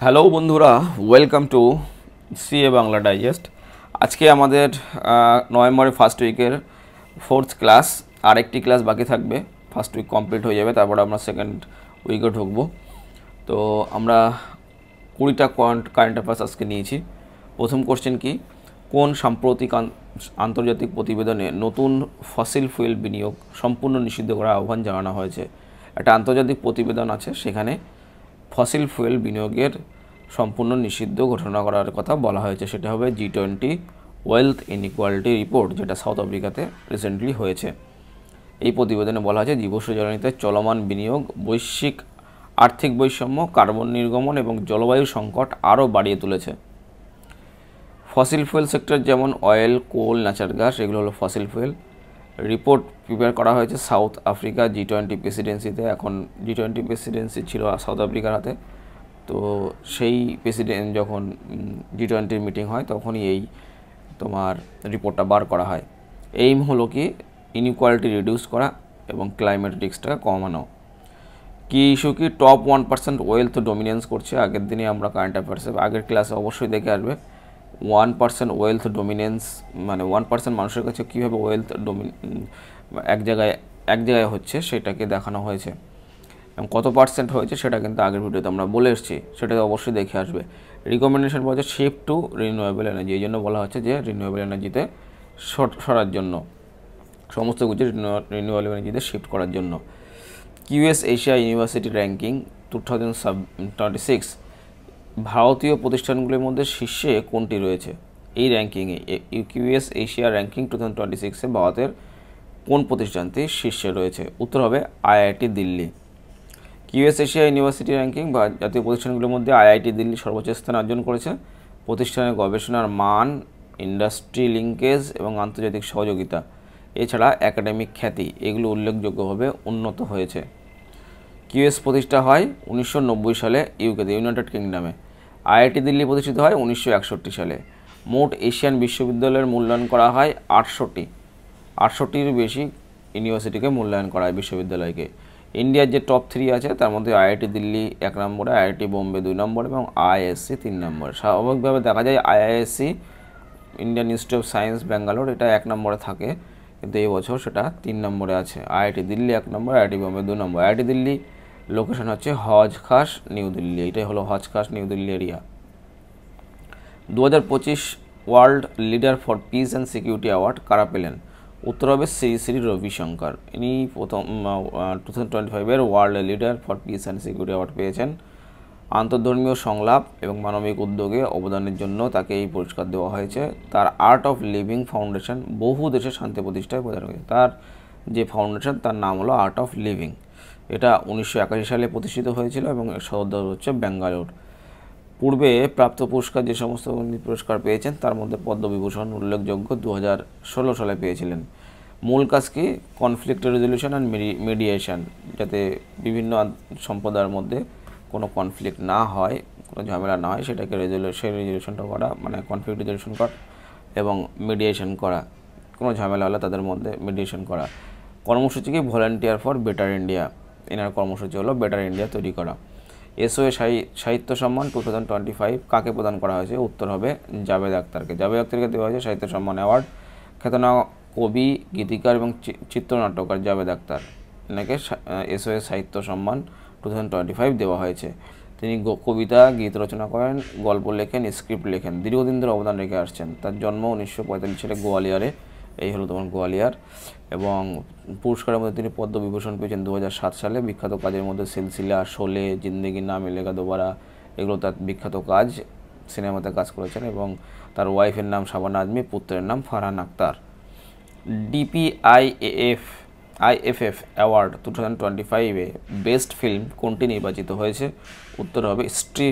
Hello বন্ধুরা, welcome to CA Bangla digest. আজকে আমাদের নভেম্বরের ফার্স্ট উইকের ফোর্থ ক্লাস, আরেকটি ক্লাস বাকি থাকবে। ফার্স্ট উইক কমপ্লিট হয়ে যাবে, তারপরে আমরা সেকেন্ড উইকে ঢুকবো। তো আমরা 20টা কারেন্ট অ্যাফেয়ার্স আজকে নিয়েছি। প্রথম কোশ্চেন কি, কোন সাম্প্রতিক আন্তর্জাতিক প্রতিবেদনে নতুন ফসিল ফুয়েল বিনিয়োগ সম্পূর্ণ নিষিদ্ধ করার আহ্বান জানানো হয়েছে? একটা আন্তর্জাতিক প্রতিবেদন আছে, সেখানে ফসিল ফুয়েল বিনিয়োগের সম্পূর্ণ নিষিদ্ধ ঘোষণা করার কথা বলা হয়েছে। সেটা হবে G20 ওয়েলথ ইনইকুয়ালিটি রিপোর্ট, যেটা সাউথ আফ্রিকাতে রিসেন্টলি হয়েছে। এই প্রতিবেদনে বলা হয়েছে জীবাশ্ম জ্বালানিতে চলমান বিনিয়োগ বৈশ্বিক আর্থিক বৈষম্য, কার্বন নির্গমন এবং জলবায়ু সংকট আরও বাড়িয়ে তুলেছে। ফসিল ফুয়েল সেক্টর যেমন অয়েল, কোল, ন্যাচারাল গ্যাস, এগুলো হলো ফসিল ফুয়েল। রিপোর্ট প্রিপেয়ার করা হয়েছে সাউথ আফ্রিকা G20 প্রেসিডেন্সিতে। এখন G20 প্রেসিডেন্সি ছিল সাউথ আফ্রিকার হাতে। তো সেই প্রেসিডেন্ট যখন G20 মিটিং হয়, তখনই এই তোমার রিপোর্টটা বার করা হয়। এইম হলো কি, ইনইকুয়ালিটি রিডিউস করা এবং ক্লাইমেট রিস্কটা কমানো। কি ইস্যু কি, টপ 1% ওয়েলথ ডমিনেন্স করছে। আগের দিনে আমরা কারেন্ট অ্যাফেয়ার্সে আগের ক্লাসে অবশ্যই দেখে আসবে। 1% ওয়েলথ ডমিনেন্স মানে 1% মানুষের কাছে কীভাবে ওয়েলথ এক জায়গায় হচ্ছে সেটাকে দেখানো হয়েছে, এবং কত পার্সেন্ট হয়েছে সেটা কিন্তু আগের ভিডিওতে আমরা বলে এসেছি, সেটা অবশ্যই দেখে আসবে। রিকমেন্ডেশন বলা হচ্ছে শিফট টু রিনিউয়েবল এনার্জি, এই জন্য বলা হচ্ছে যে রিনিউয়েবল এনার্জিতে সরার জন্য, সমস্ত কিছু রিনিউয়েবল এনার্জিতে শিফট করার জন্য। কিউএস এশিয়া ইউনিভার্সিটি র্যাঙ্কিং 2026, ভারতীয় প্রতিষ্ঠানগুলির মধ্যে শীর্ষে কোনটি রয়েছে? এই র্যাঙ্কিংয়ে কিউএস এশিয়া র্যাঙ্কিং 2026-এ ভারতের কোন প্রতিষ্ঠানটি শীর্ষে রয়েছে? উত্তর হবে IIT Delhi. QS Asia university ranking বা জাতীয় প্রতিষ্ঠানগুলির মধ্যে আইআইটি দিল্লি সর্বোচ্চ স্থান অর্জন করেছে। প্রতিষ্ঠানের গবেষণার মান, ইন্ডাস্ট্রি লিঙ্কেজ এবং আন্তর্জাতিক সহযোগিতা, এছাড়া একাডেমিক খ্যাতি, এগুলো উল্লেখযোগ্যভাবে উন্নত হয়েছে। কিউএস প্রতিষ্ঠা হয় 1990 সালে ইউকেতে, ইউনাইটেড কিংডমে। আইআইটি দিল্লি প্রতিষ্ঠিত হয় 1961 সালে। মোট এশিয়ান বিশ্ববিদ্যালয়ের মূল্যায়ন করা হয় 800টির বেশি ইউনিভার্সিটিকে মূল্যায়ন করা হয়, বিশ্ববিদ্যালয়কে। ইন্ডিয়ার যে টপ 3 আছে তার মধ্যে আইআইটি দিল্লি 1 নম্বরে, আইআইটি বোম্বে 2 নম্বরে এবং আইআইএসসি 3 নম্বরে। স্বাভাবিকভাবে দেখা যায় IISc, Indian institute of science Bangalore, এটা 1 নম্বরে থাকে, কিন্তু এই বছর সেটা 3 নম্বরে আছে। আইআইটি দিল্লি 1 নম্বর, আইআইটি বোম্বে 2 নম্বর। আইআইটি দিল্লি লোকেশন হচ্ছে হজ খাস, নিউ দিল্লি। এটাই হলো Hauz Khas, new Delhi area. 2025 world leader for peace and security award কারা পেলেন? উত্তর হবে শ্রী শ্রী রবিশঙ্কর। ইনি প্রথম 2025-এর world leader for peace and security award পেয়েছেন। আন্তর্ধর্মীয় সংলাপ এবং মানবিক উদ্যোগে অবদানের জন্য তাকে এই পুরস্কার দেওয়া হয়েছে। তার আর্ট অফ লিভিং ফাউন্ডেশন বহু দেশে শান্তি প্রতিষ্ঠায় প্রদান করেছে। তার যে ফাউন্ডেশন, তার নাম হলো আর্ট অফ লিভিং। এটা 1981 সালে প্রতিষ্ঠিত হয়েছিল এবং এর সদর দপ্তর হচ্ছে ব্যাঙ্গালোর। পূর্বে প্রাপ্ত পুরস্কার যে সমস্ত পুরস্কার পেয়েছেন তার মধ্যে পদ্মবিভূষণ উল্লেখযোগ্য, 2016 সালে পেয়েছিলেন। মূল কাজ কি? কনফ্লিক্ট রেজলিউশন অ্যান্ড মিডিয়েশন, যাতে বিভিন্ন সম্প্রদায়ের মধ্যে কোনো কনফ্লিক্ট না হয়, কোনো ঝামেলা না হয়, সেটাকে রেজলিউশনটা করা, মানে কনফ্লিক্ট রেজলিউশন করা এবং মিডিয়েশন করা, কোনো ঝামেলা হলে তাদের মধ্যে মিডিয়েশন করা। কর্মসূচি কি? Volunteer for better India. এনার কর্মসূচি হলো বেটার ইন্ডিয়া তৈরি করা। এসওএ সাহিত্য সম্মান 2025 কাকে প্রদান করা হয়েছে? উত্তর হবে জাভেদ আখতারকে। জাভেদ আখতারকে দেওয়া হয়েছে সাহিত্য সম্মান অ্যাওয়ার্ড। খ্যাতনামা কবি, গীতিকার এবং চিত্রনাট্যকার জাভেদ আখতার, এনাকে এসওএ সাহিত্য সম্মান 2025 দেওয়া হয়েছে। তিনি কবিতা, গীত রচনা করেন, গল্প লেখেন, স্ক্রিপ্ট লেখেন, দীর্ঘদিন ধরে অবদান রেখে আসছেন। তার জন্ম 1945 সালে গোয়ালিয়রে, এই হলো তোমার গোয়ালিয়র। এবং পুরস্কারের মধ্যে তিনি পদ্মবিভূষণ পেয়েছেন 2007 সালে। বিখ্যাত কাজের মধ্যে সিলসিলা, শোলে, জিন্দেগি না মিলেগা দোবারা, এগুলো তার বিখ্যাত কাজ। সিনেমাতে কাজ করেছেন। এবং তার ওয়াইফের নাম শাবানা আজমি, পুত্রের নাম ফারহান আক্তার। আইএফএফ অ্যাওয়ার্ড 2025-এ বেস্ট ফিল্ম কোনটি নির্বাচিত হয়েছে? উত্তর হবে স্ত্রী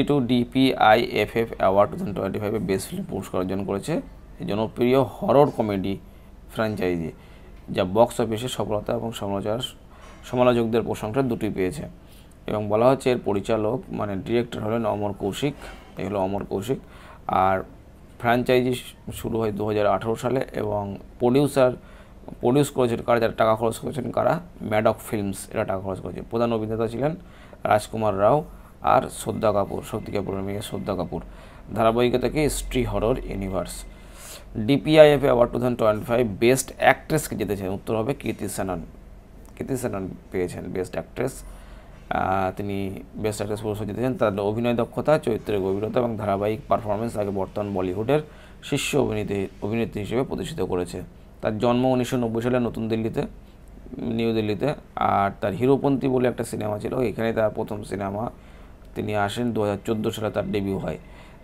টু। ডিপিআইএফএফ অ্যাওয়ার্ড 2025-এ বেস্ট ফিল্ম পুরস্কার অর্জন করেছে জনপ্রিয় হরর কমেডি ফ্র্যাঞ্চাইজি, যা বক্স অফিসে সফলতা এবং সমালোচকদের প্রশংসা দুটি পেয়েছে। এবং বলা হচ্ছে এর পরিচালক মানে ডিরেক্টর হলেন অমর কৌশিক। এই হলো অমর কৌশিক। আর ফ্র্যাঞ্চাইজি শুরু হয় 2018 সালে এবং প্রডিউস করেছেন কারা, যারা টাকা খরচ করেছেন কারা? ম্যাডক ফিল্মস, এরা টাকা খরচ করেছে। প্রধান অভিনেতা ছিলেন রাজকুমার রাও আর শ্রদ্ধা কাপুর, শক্তি কাপুরের মেয়ে শ্রদ্ধা কাপুর। ধারাবাহিকে থেকে স্ত্রী হরর ইউনিভার্স। ডিপিআইএফ অ্যাওয়ার্ড 2025 বেস্ট অ্যাক্ট্রেসকে জিতেছেন, উত্তর হবে কীর্তি সেনন। কীর্তি সেনন পেয়েছেন বেস্ট অ্যাক্ট্রেস, তিনি বেস্ট অ্যাক্ট্রেস পুরস্কার জিতেছেন। তার অভিনয় দক্ষতা, চরিত্রের গভীরতা এবং ধারাবাহিক পারফরমেন্স তাকে বর্তমান বলিউডের শীর্ষ অভিনেত্রী হিসেবে প্রতিষ্ঠিত করেছে। তার জন্ম 1990 সালে নতুন দিল্লিতে, নিউ দিল্লিতে। আর তার হিরোপন্থী বলে একটা সিনেমা ছিল, এখানে তার প্রথম সিনেমা তিনি আসেন। 2014 সালে তার ডেবিউ হয়।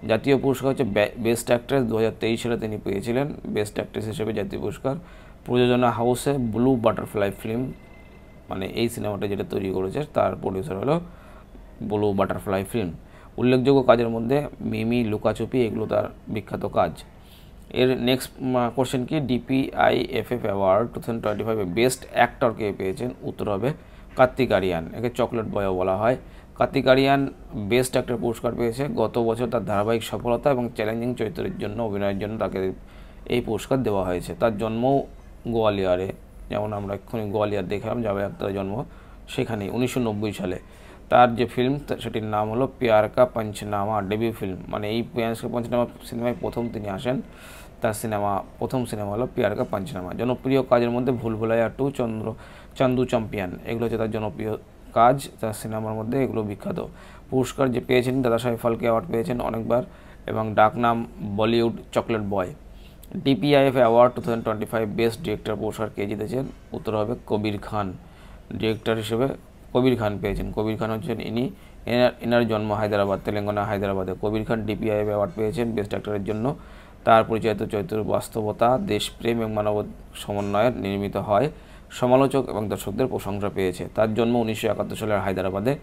জাতীয় পুরস্কার হচ্ছে বেস্ট অ্যাক্ট্রেস, 2023 সালে তিনি পেয়েছিলেন বেস্ট অ্যাক্ট্রেস হিসেবে জাতীয় পুরস্কার। প্রযোজনা হাউসে ব্লু বাটারফ্লাই ফিল্ম, মানে এই সিনেমাটা যেটা তৈরি করেছে তার প্রডিউসার হলো ব্লু বাটারফ্লাই ফিল্ম। উল্লেখযোগ্য কাজের মধ্যে মিমি, লুকাচুপি, এগুলো তার বিখ্যাত কাজ। এর নেক্সট কোশ্চেন কি, ডিপিআইএফএফ অ্যাওয়ার্ড 2025 বেস্ট অ্যাক্টরকে পেয়েছেন, উত্তর হবে কার্তিক আরিয়ান। একে চকলেট বয়ও বলা হয়। কার্তিক আরিয়ান বেস্ট অ্যাক্টর পুরস্কার পেয়েছে। গত বছর তার ধারাবাহিক সফলতা এবং চ্যালেঞ্জিং চরিত্রের জন্য, অভিনয়ের জন্য তাকে এই পুরস্কার দেওয়া হয়েছে। তার জন্ম গোয়ালিয়রে, যেমন আমরা এক্ষুনি গোয়ালিয়র দেখলাম জাভেদ আখতারের জন্ম সেখানেই 1990 সালে। তার যে ফিল্ম সেটির নাম হলো প্যার কা পঞ্চনামা, ডেবিউ ফিল্ম, মানে এই প্যার কা পঞ্চনামা সিনেমায় প্রথম তিনি আসেন। তার প্রথম সিনেমা হলো প্যার কা পঞ্চনামা। জনপ্রিয় কাজের মধ্যে ভুল ভুলাইয়া 2, চান্দু চ্যাম্পিয়ন, এগুলো হচ্ছে তার জনপ্রিয় কাজ তার সিনেমার মধ্যে, এগুলো বিখ্যাত। পুরস্কার যে পেয়েছেন, দাদাসাহেব ফালকে অ্যাওয়ার্ড পেয়েছেন অনেকবার, এবং ডাকনাম Bollywood chocolate boy. DPIF award 2025 best director পুরস্কার কে জিতেছেন, উত্তর হবে কবির খান। ডিরেক্টর হিসেবে কবির খান পেয়েছেন। কবির খান হচ্ছেন এনার জন্ম হায়দ্রাবাদ, তেলেঙ্গানা হায়দ্রাবাদে। কবির খান ডিপিআইএফ অ্যাওয়ার্ড পেয়েছেন বেস্ট অ্যাক্টরের জন্য। তার পরিচালিত চরিত্রের বাস্তবতা, দেশপ্রেম এবং মানব সমন্বয়ে নির্মিত হয়, সমালোচক এবং দর্শকদের প্রশংসা পেয়েছে। তার জন্ম 1971 সালের হায়দ্রাবাদে।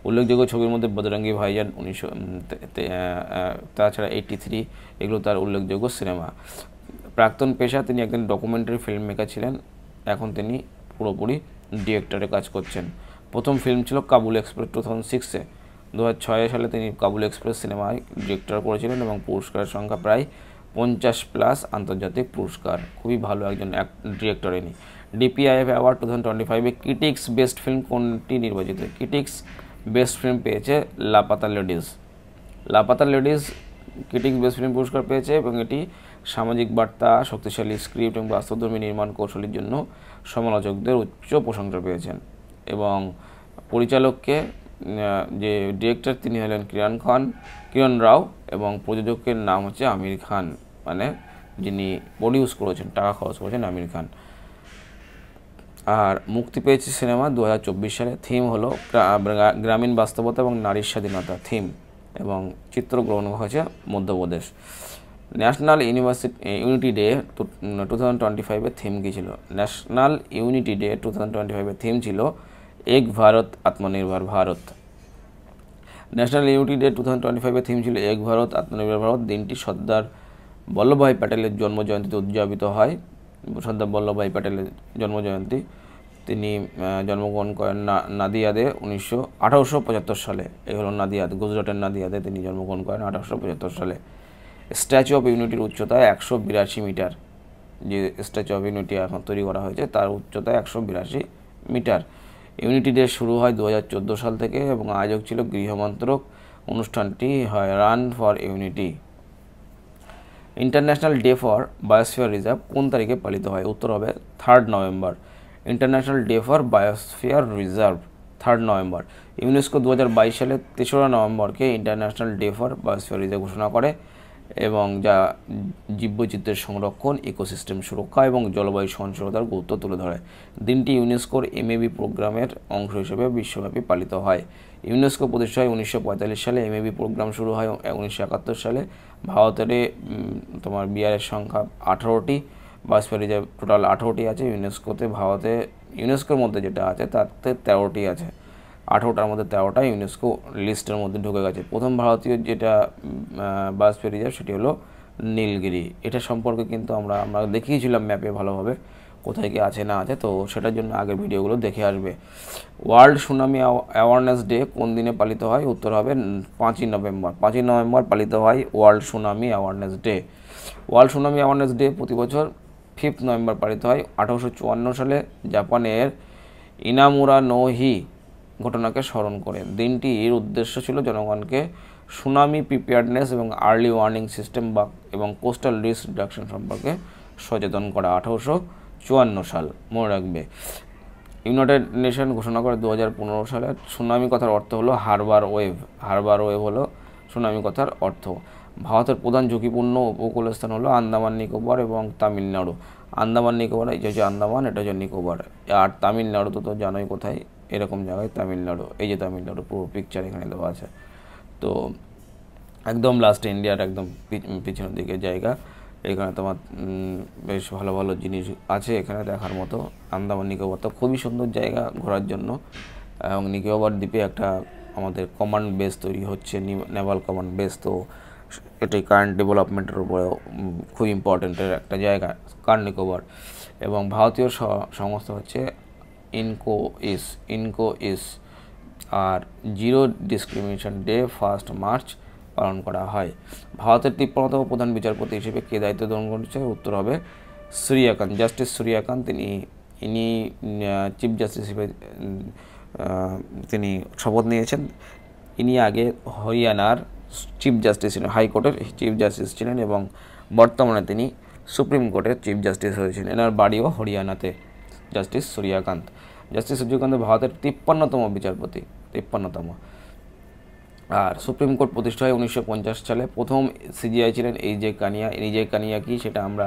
উল্লেখযোগ্য ছবির মধ্যে বজরঙ্গি ভাইজান 1900, তাছাড়া 83, এগুলো তার উল্লেখযোগ্য সিনেমা। প্রাক্তন পেশা, তিনি একজন ডকুমেন্টারি ফিল্ম মেকার ছিলেন, এখন তিনি পুরোপুরি ডিরেক্টরে কাজ করছেন। প্রথম ফিল্ম ছিল কাবুল এক্সপ্রেস 2006-এ। 2006 সালে তিনি কাবুল এক্সপ্রেস সিনেমায় ডিরেক্টর করেছিলেন এবং পুরস্কারের সংখ্যা প্রায় 50+ আন্তর্জাতিক পুরস্কার। খুবই ভালো একজন ডিরেক্টর ইনি। ডিপিআইএফ অ্যাওয়ার্ড 2025-এ ক্রিটিক্স বেস্ট ফিল্ম কোনটি নির্বাচিত? ক্রিটিক্স বেস্ট ফিল্ম পেয়েছে Laapataa ladies. Laapataa ladies critics best film পুরস্কার পেয়েছে এবং এটি সামাজিক বার্তা, শক্তিশালী স্ক্রিপ্ট এবং বাস্তবধর্মী নির্মাণ কৌশলের জন্য সমালোচকদের উচ্চ প্রশংসা পেয়েছেন। এবং পরিচালককে, যে ডিরেক্টর তিনি হলেন কিরণ রাও, এবং প্রযোজকের নাম হচ্ছে আমির খান, মানে যিনি প্রডিউস করেছেন, টাকা খরচ করেছেন আমির খান। আর মুক্তি পেয়েছে সিনেমা 2024 সালে। থিম হলো গ্রামীণ বাস্তবতা এবং নারীর স্বাধীনতা থিম, এবং চিত্রগ্রহণ হয়েছে মধ্যপ্রদেশ। ন্যাশনাল ইউনিটি ডে 2025-এর থিম কী ছিল? ন্যাশনাল ইউনিটি ডে 2025-এর থিম ছিল এক ভারত আত্মনির্ভর ভারত। ন্যাশনাল ইউনিটি ডে 2025-এর থিম ছিল এক ভারত আত্মনির্ভর ভারত। দিনটি সর্দার বল্লভভাই প্যাটেলের জন্মজয়ন্তীতে উদযাপিত হয়। সর্দার বল্লভভাই প্যাটেলের জন্মজয়ন্তী, তিনি জন্মগ্রহণ করেন নাদিয়াদে 1875 সালে। এই হলো নাদিয়াদ, গুজরাটের নাদিয়াদে তিনি জন্মগ্রহণ করেন 1875 সালে। স্ট্যাচু অফ ইউনিটির উচ্চতা 182 মিটার। যে স্ট্যাচু অফ ইউনিটি এখন তৈরি করা হয়েছে তার উচ্চতা 182 মিটার। ইউনিটি ডে শুরু হয় 2014 সাল থেকে এবং আয়োজক ছিল গৃহমন্ত্রক। অনুষ্ঠানটি হয় run for unity. International day for biosphere reserve কোন তারিখে পালিত হয়? উত্তর হবে 3 November. International day for biosphere reserve 3 November. UNESCO 2022 সালে 3রা নভেম্বরকে international day for biosphere reserve ঘোষণা করে, এবং যা জীববৈচিত্র্যের সংরক্ষণ, ইকোসিস্টেম সুরক্ষা এবং জলবায়ু সহনশীলতার গুরুত্ব তুলে ধরে। দিনটি ইউনেস্কোর এমএবি প্রোগ্রামের অংশ হিসেবে বিশ্বব্যাপী পালিত হয়। ইউনেস্কো প্রতিষ্ঠা হয় 1945 সালে। এমএবি প্রোগ্রাম শুরু হয় 1971 সালে। ভারতের বিআরের সংখ্যা 18টি, বায়োস্ফিয়ার রিজার্ভ টোটাল 18টি আছে। ইউনেস্কোর মধ্যে যেটা আছে তাতে 13টি আছে। 18টার মধ্যে 13টা ইউনেস্কো লিস্টের মধ্যে ঢুকে গেছে। প্রথম ভারতীয় যেটা বায়োস্ফিয়ার রিজার্ভ সেটি হলো নীলগিরি। এটা সম্পর্কে কিন্তু আমরা দেখিয়েছিলাম ম্যাপে ভালোভাবে কোথায় কি আছে না আছে, তো সেটার জন্য আগের ভিডিওগুলো দেখে আসবে। ওয়ার্ল্ড সুনামি অ্যাওয়ারনেস ডে কোন দিনে পালিত হয়? উত্তর হবে 5 নভেম্বর। 5 নভেম্বর পালিত হয় world tsunami awareness day. World tsunami awareness day প্রতি বছর 5 নভেম্বর পালিত হয়। 1854 সালে জাপানের ইনামুরা নোহি ঘটনাকে স্মরণ করে। দিনটির উদ্দেশ্য ছিল জনগণকে সুনামি প্রিপেয়ারনেস এবং আর্লি ওয়ার্নিং সিস্টেম এবং কোস্টাল রিস্ক রিডাকশন সম্পর্কে সচেতন করা। 1854 সাল, মনে রাখবে। ইউনাইটেড নেশন ঘোষণা করে 2015 সালে। সুনামি কথার অর্থ হলো হারবার ওয়েভ। হারবার ওয়েভ হলো সুনামি কথার অর্থ। ভারতের প্রধান ঝুঁকিপূর্ণ উপকূল স্থান হলো আন্দামান নিকোবর এবং তামিলনাড়ু। আন্দামান নিকোবর, এই যে হচ্ছে আন্দামান, এটা হচ্ছে নিকোবর। আর তামিলনাড়ু তো জানোই কোথায়, এরকম জায়গায় তামিলনাড়ু। এই যে তামিলনাড়ু, পুরো পিকচার এখানে দেওয়া আছে। তো একদম লাস্টে ইন্ডিয়ার একদম পিছনের দিকে জায়গা। এখানে তোমার বেশ ভালো ভালো জিনিস আছে এখানে দেখার মতো। আন্দামান নিকোবর তো খুবই সুন্দর জায়গা ঘোরার জন্য। এবং নিকোবর দ্বীপে একটা আমাদের কমান্ড বেস তৈরি হচ্ছে, নেভাল কমান্ড বেস। তো এটাই কারেন্ট ডেভেলপমেন্টের উপরে খুব ইম্পর্টেন্টের একটা জায়গা কার নিকোবর। এবং ভারতীয় সংস্থা হচ্ছে ইনকো ইস। আর জিরো ডিসক্রিমিনেশন ডে 1 মার্চ পালন করা হয়। ভারতের 53তম প্রধান বিচারপতি হিসেবে কে দায়িত্ব গ্রহণ করেছে? উত্তর হবে সূর্যকান্ত, জাস্টিস সূর্যকান্ত। ইনি চিফ জাস্টিস হিসেবে তিনি শপথ নিয়েছেন। ইনি আগে হরিয়ানার চিফ জাস্টিস ছিলেন, হাইকোর্টের চিফ জাস্টিস ছিলেন এবং বর্তমানে তিনি সুপ্রিম কোর্টের চিফ জাস্টিস হয়েছেন। এনার বাড়িও হরিয়ানাতে। জাস্টিস সূর্যকান্ত ভারতের 53তম বিচারপতি, 53তম। আর সুপ্রিম কোর্ট প্রতিষ্ঠা হয় 1950 সালে। প্রথম সিজিআই ছিলেন এইজে কানিয়া কি সেটা আমরা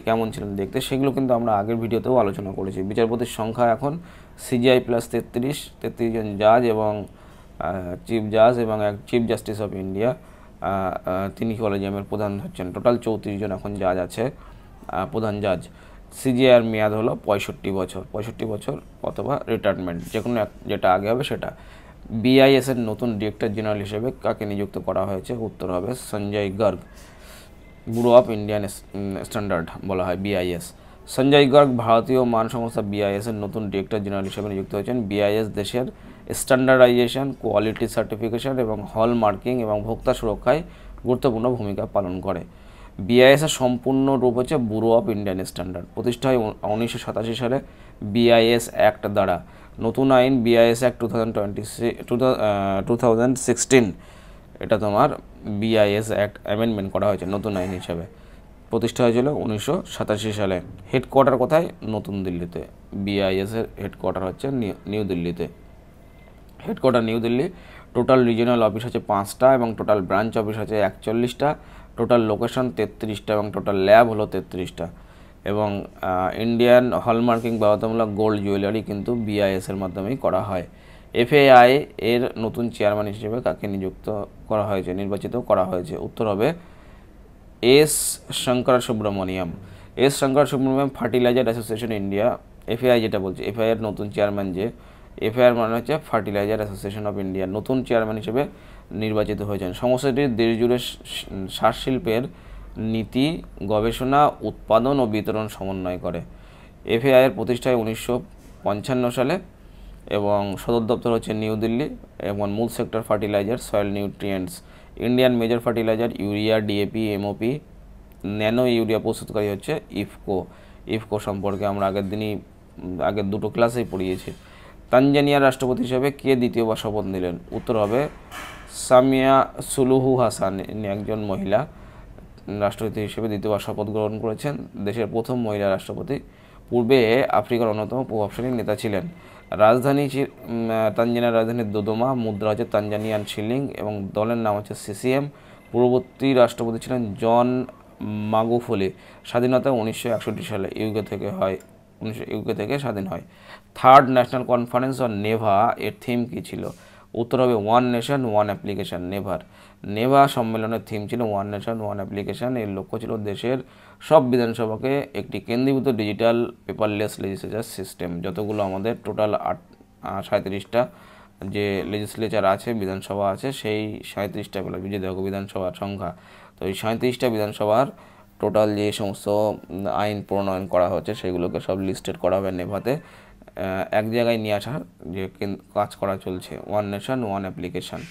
কেমন ছিলেন দেখতে, সেগুলো কিন্তু আমরা আগের ভিডিওতেও আলোচনা করেছি। বিচারপতির সংখ্যা এখন সিজিআই প্লাস 33 জন জাজ এবং চিফ জাজ এবং এক চিফ জাস্টিস অফ ইন্ডিয়া, তিনি কলেজিয়ামের প্রধান হচ্ছেন। টোটাল 34 জন এখন জাজ আছে, প্রধান জাজ। সিজিআইয়ের মেয়াদ হলো 65 বছর অথবা রিটায়ারমেন্ট, যে কোনো যেটা আগে হবে সেটা। বিআইএস-এর নতুন ডিরেক্টর জেনারেল হিসেবে কাকে নিযুক্ত করা হয়েছে? উত্তর হবে Sanjay Garg. Bureau of Indian standard বলা হয় বিআইএস। সঞ্জয় গর্গ ভারতীয় মান সংস্থা বিআইএস-এর নতুন ডিরেক্টর জেনারেল হিসেবে নিযুক্ত হয়েছেন। বিআইএস দেশের স্ট্যান্ডার্ডাইজেশন, কোয়ালিটি সার্টিফিকেশন এবং হল মার্কিং এবং ভোক্তা সুরক্ষায় গুরুত্বপূর্ণ ভূমিকা পালন করে। বিআইএস-এর সম্পূর্ণ রূপ হচ্ছে ব্যুরো অফ ইন্ডিয়ান স্ট্যান্ডার্ড। প্রতিষ্ঠা হয় 1987 সালে বিআইএস অ্যাক্ট দ্বারা। নতুন আইন বিআইএস অ্যাক্ট 2016, এটা তোমার বিআইএস অ্যাক্ট অ্যামেন্ডমেন্ট করা হয়েছে নতুন আইন হিসাবে। প্রতিষ্ঠা হয়েছিল 1987 সালে। হেডকোয়ার্টার কোথায়? নতুন দিল্লিতে। বিআইএস-এর হেডকোয়ার্টার হচ্ছে নিউ দিল্লিতে। Headquarter new Delhi. Total regional office হচ্ছে 5টা এবং টোটাল ব্রাঞ্চ অফিস হচ্ছে 41টা। টোটাল লোকেশন 33টা এবং টোটাল ল্যাব হলো 33টা। এবং ইন্ডিয়ান হলমার্কিং বাধ্যতামূলক গোল্ড জুয়েলারি কিন্তু বিআইএস-এর মাধ্যমেই করা হয়। এফএআই এর নতুন চেয়ারম্যান হিসেবে কাকে নির্বাচিত করা হয়েছে? উত্তর হবে S Shankar Subramaniam. Fertiliser association India, FAI যেটা বলছে, এফআই এর নতুন চেয়ারম্যান যে, এফআইআর মানে হচ্ছে ফার্টিলাইজার অ্যাসোসিয়েশন অফ ইন্ডিয়া, নতুন চেয়ারম্যান হিসেবে নির্বাচিত হয়েছেন। সংস্থাটি দেশ জুড়ে সার শিল্পের নীতি, গবেষণা, উৎপাদন ও বিতরণ সমন্বয় করে। এফএআই এর প্রতিষ্ঠা হয় 1955 সালে এবং সদর দপ্তর হচ্ছে নিউ দিল্লি এবং মূল sector fertiliser, soil nutrients. Indian major fertiliser urea, DAP, MOP, nano urea প্রস্তুতকারী হচ্ছে ইফকো সম্পর্কে আমরা আগের দুটো ক্লাসেই পড়িয়েছি। তানজানিয়ার রাষ্ট্রপতি হিসেবে কে দ্বিতীয়বার শপথ নিলেন? উত্তর হবে সামিয়া সুলুহু হাসান। ইনি একজন মহিলা রাষ্ট্রপতি হিসেবে দ্বিতীয়বার শপথ গ্রহণ করেছেন, দেশের প্রথম মহিলা রাষ্ট্রপতি। পূর্বে আফ্রিকার অন্যতম প্রভাবশালী নেতা ছিলেন। তানজানিয়ার রাজধানী দোদোমা, মুদ্রা হচ্ছে তানজানিয়ান শিলিং এবং দলের নাম হচ্ছে সিসিএম। পূর্ববর্তী রাষ্ট্রপতি ছিলেন জন মাগুফুলি। স্বাধীনতা 1961 সালে ইউকে থেকে স্বাধীন হয়। Third national conference on Neva এর থিম কী ছিল? উত্তর হবে one nation one application, Neva সম্মেলনের থিম ছিল ওয়ান নেশন ওয়ান অ্যাপ্লিকেশন। এর লক্ষ্য ছিল দেশের সব বিধানসভাকে একটি কেন্দ্রীভূত ডিজিটাল পেপারলেস লেজিসলেচার সিস্টেম, যতগুলো আমাদের টোটাল 37টা যে লেজিসলেচার আছে, বিধানসভা আছে, সেই 37টা দেখো বিধানসভার সংখ্যা। তো এই 37টা বিধানসভার টোটাল যে সমস্ত আইন প্রণয়ন করা হচ্ছে সেগুলোকে সব লিস্টেড করা হবে নেভাতে, এক জায়গায় নিয়ে আসার যে কাজ করা চলছে, one nation one application.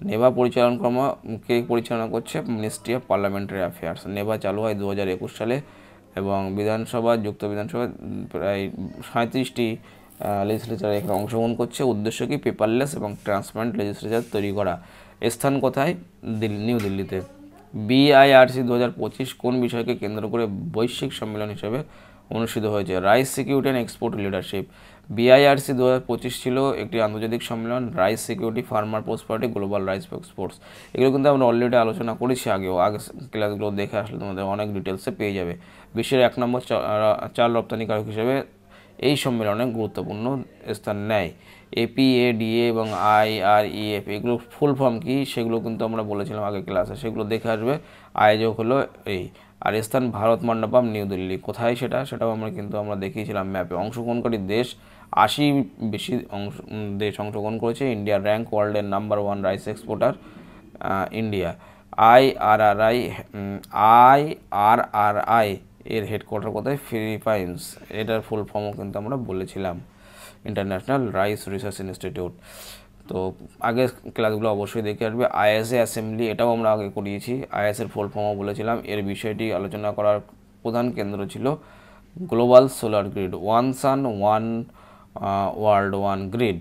NeVA কে পরিচালনা করছে? Ministry of parliamentary affairs. NeVA চালু হয় 2021 সালে এবং যুক্ত বিধানসভা প্রায় 37টি লেজিসলেচার এখানে অংশগ্রহণ করছে। উদ্দেশ্য কি? পেপারলেস এবং ট্রান্সপারেন্ট লেজিসলেচার তৈরি করা। স্থান কোথায়? নিউ দিল্লিতে। BIRC 2025 কোন বিষয়কে কেন্দ্র করে বৈশ্বিক সম্মেলন হিসেবে অনুষ্ঠিত হয়েছে? Rice security and export leadership. BIRC 2025 ছিল একটি আন্তর্জাতিক সম্মেলন, rice security, farmer prosperity, global rice exports. এগুলো কিন্তু আমরা অলরেডি আলোচনা করেছি আগে ক্লাসগুলো দেখে আসলে তোমাদের অনেক ডিটেলসে পেয়ে যাবে। বিশ্বের 1 নম্বর চাল রপ্তানিকারক হিসেবে এই সম্মেলনে গুরুত্বপূর্ণ স্থান নেয়। APADA এবং IREF এগুলো ফুল ফর্ম কি সেগুলো কিন্তু আমরা বলেছিলাম আগে ক্লাসে, সেগুলো দেখে আসবে। আয়োজক হলো এই। আর স্থান ভারত মণ্ডপম, নিউ দিল্লি। কোথায় সেটাও আমরা দেখিয়েছিলাম ম্যাপে। অংশগ্রহণকারী দেশ 80 বেশি দেশ অংশগ্রহণ করেছে। ইন্ডিয়ার র্যাঙ্ক ওয়ার্ল্ডের number 1 rice exporter India. IRRI এর হেডকোয়ার্টার কোথায়? ফিলিপাইন্স। এটার ফুল ফর্মও কিন্তু আমরা বলেছিলাম, ইন্টারন্যাশনাল রাইস রিসার্চ ইনস্টিটিউট। তো আগের ক্লাসগুলো অবশ্যই দেখে আসবে। ISA অ্যাসেম্বলি, এটাও আমরা আগে করিয়েছি। ISA এর ফুল ফর্মও বলেছিলাম। এর বিষয়টি আলোচনা করার প্রধান কেন্দ্র ছিল global solar grid. One sun one world one grid.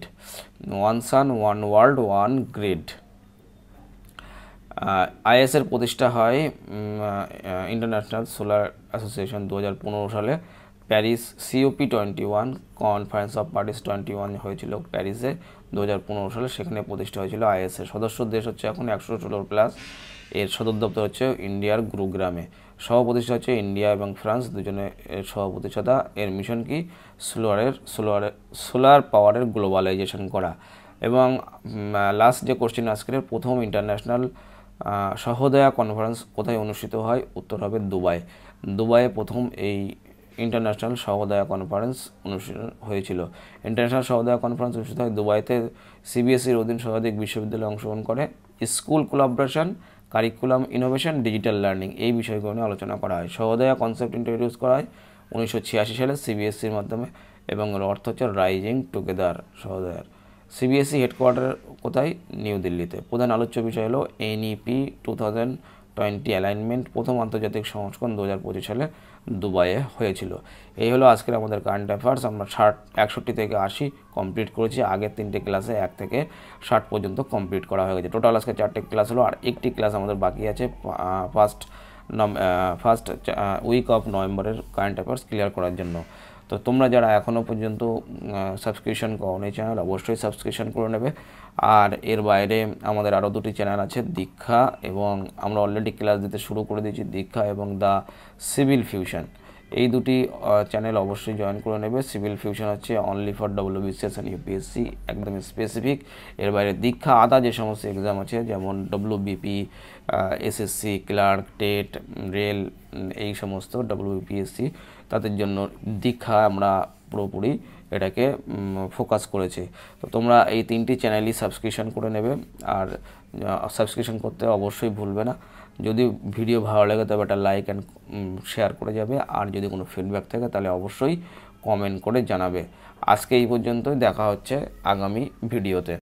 One sun one world one grid. ISA এর প্রতিষ্ঠা হয় ইন্টারন্যাশনাল সোলার অ্যাসোসিয়েশন 2015 সালে। Paris COP21 conference of parties 21 হয়েছিল প্যারিসে 2015 সালে, সেখানে প্রতিষ্ঠা হয়েছিল ISA। সদস্য দেশ হচ্ছে এখন 116+। এর সদর দপ্তর হচ্ছে ইন্ডিয়ার গুরুগ্রামে। সহ-প্রতিষ্ঠা হচ্ছে ইন্ডিয়া এবং ফ্রান্স, দুজনে এর সহ-প্রতিষ্ঠাতা। এর মিশন কি? সোলার পাওয়ারের গ্লোবালাইজেশন করা। এবং লাস্ট যে কোশ্চেন আজকের, প্রথম ইন্টারন্যাশনাল সহোদয়া কনফারেন্স কোথায় অনুষ্ঠিত হয়? উত্তর হবে দুবাই। দুবাইয়ে প্রথম এই ইন্টারন্যাশনাল সহোদয়া কনফারেন্স অনুষ্ঠিত হয়েছিল। ইন্টারন্যাশনাল সহোদয়া কনফারেন্স অনুষ্ঠিত হয় দুবাইতে। CBSEর অধীন শতাধিক বিশ্ববিদ্যালয় অংশগ্রহণ করে। School collaboration, curriculum innovation, digital learning এই বিষয়গুলো নিয়ে আলোচনা করা হয়। সহোদয়া কনসেপ্ট ইন্ট্রোডিউস করা হয় 1986 সালে CBSEর মাধ্যমে, এবং এর অর্থ হচ্ছে রাইজিং টুগেদার সহোদয়ার। CBSE হেডকোয়ার্টার কোথায়? নিউ দিল্লিতে। প্রধান আলোচ্য বিষয় হলো NEP 2020 অ্যালাইনমেন্ট। প্রথম আন্তর্জাতিক সংস্করণ 2025 সালে দুবাইয়ে হয়েছিল। এই হলো আজকের আমাদের কারেন্ট অ্যাফেয়ার্স। আমরা 61 থেকে 80 কমপ্লিট করেছি। আগের 3টে ক্লাসে 1 থেকে 60 পর্যন্ত কমপ্লিট করা হয়ে গেছে। টোটাল আজকে 4টে ক্লাস হলো, আর একটি ক্লাস আমাদের বাকি আছে ফার্স্ট উইক অফ নভেম্বরের কারেন্ট অ্যাফেয়ার্স ক্লিয়ার করার জন্য। তো তোমরা যারা এখনও পর্যন্ত সাবস্ক্রিপশন করো এই চ্যানেল, অবশ্যই সাবস্ক্রিপশন করে নেবে। আর এর বাইরে আমাদের আরও 2টি চ্যানেল আছে, দীক্ষা, এবং আমরা অলরেডি ক্লাস দিতে শুরু করে দিয়েছি, দীক্ষা এবং দ্য সিভিল ফিউশন। এই 2টি চ্যানেল অবশ্যই জয়েন করে নেবে। সিভিল ফিউশন হচ্ছে only for WBCS and UPSC, একদম স্পেসিফিক। এর বাইরে দীক্ষা আদা যে সমস্ত এক্সাম আছে, যেমন WBP, SSC, clerk, TET, rail, এই সমস্ত WBPSC, তাদের জন্য দীক্ষা আমরা পুরোপুরি এটাকে ফোকাস করেছি। তো তোমরা এই 3টি চ্যানেলই সাবস্ক্রিপশন করে নেবে, আর সাবস্ক্রিপশন করতে অবশ্যই ভুলবে না। যদি ভিডিও ভালো লাগে তবে একটা লাইক অ্যান্ড শেয়ার করে যাবে, আর যদি কোনো ফিডব্যাক থাকে তাহলে অবশ্যই কমেন্ট করে জানাবে। আজকে এই পর্যন্তই, দেখা হচ্ছে আগামী ভিডিওতে।